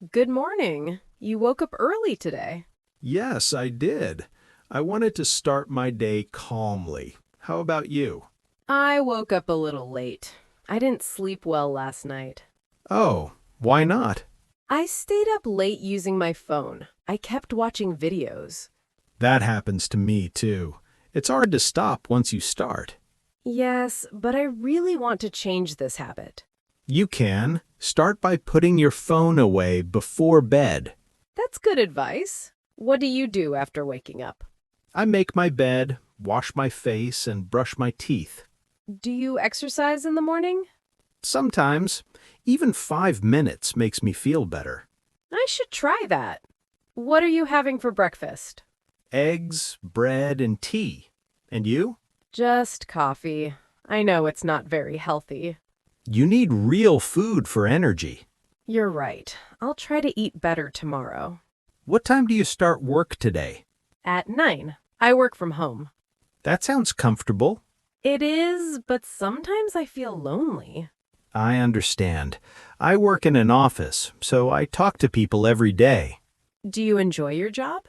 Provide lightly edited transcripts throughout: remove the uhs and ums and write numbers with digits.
Good morning. You woke up early today. Yes, I did. I wanted to start my day calmly. How about you? I woke up a little late. I didn't sleep well last night. Oh, why not? I stayed up late using my phone. I kept watching videos. That happens to me too. It's hard to stop once you start. Yes, but I really want to change this habit. You can. Start by putting your phone away before bed. That's good advice. What do you do after waking up? I make my bed, wash my face, and brush my teeth. Do you exercise in the morning? Sometimes, even 5 minutes makes me feel better. I should try that. What are you having for breakfast? Eggs, bread, and tea. And you? Just coffee. I know it's not very healthy. You need real food for energy. You're right. I'll try to eat better tomorrow. What time do you start work today? At 9. I work from home. That sounds comfortable. It is, but sometimes I feel lonely. I understand. I work in an office, so I talk to people every day. Do you enjoy your job?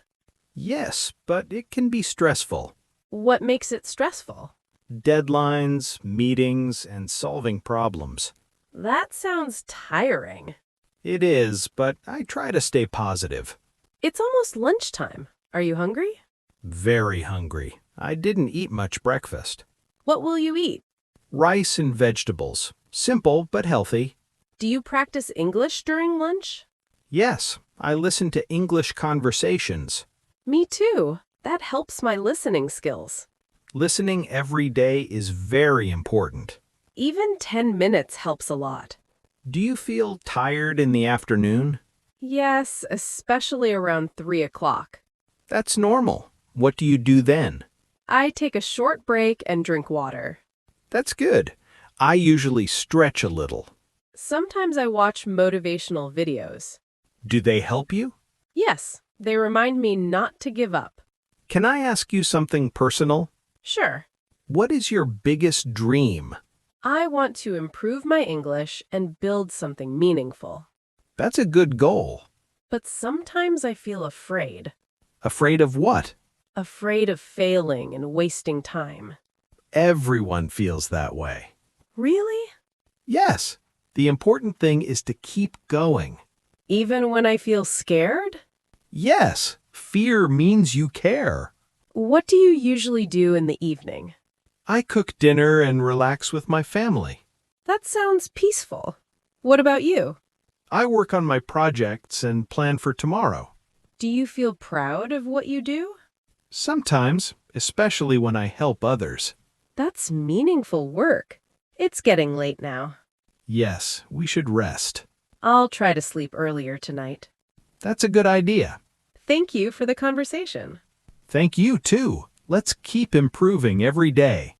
Yes, but it can be stressful. What makes it stressful? Deadlines, meetings, and solving problems. That sounds tiring. It is, but I try to stay positive. It's almost lunchtime. Are you hungry? Very hungry. I didn't eat much breakfast. What will you eat? Rice and vegetables. Simple but healthy. Do you practice English during lunch? Yes, I listen to English conversations. Me too. That helps my listening skills. Listening every day is very important. Even 10 minutes helps a lot. Do you feel tired in the afternoon? Yes, especially around 3 o'clock. That's normal. What do you do then? I take a short break and drink water. That's good. I usually stretch a little. Sometimes I watch motivational videos. Do they help you? Yes, they remind me not to give up. Can I ask you something personal? Sure. What is your biggest dream? I want to improve my English and build something meaningful. That's a good goal. But sometimes I feel afraid. Afraid of what? Afraid of failing and wasting time. Everyone feels that way. Really? Yes. The important thing is to keep going. Even when I feel scared? Yes. Fear means you care. What do you usually do in the evening? I cook dinner and relax with my family. That sounds peaceful. What about you? I work on my projects and plan for tomorrow. Do you feel proud of what you do? Sometimes, especially when I help others. That's meaningful work. It's getting late now. Yes, we should rest. I'll try to sleep earlier tonight. That's a good idea. Thank you for the conversation. Thank you, too. Let's keep improving every day.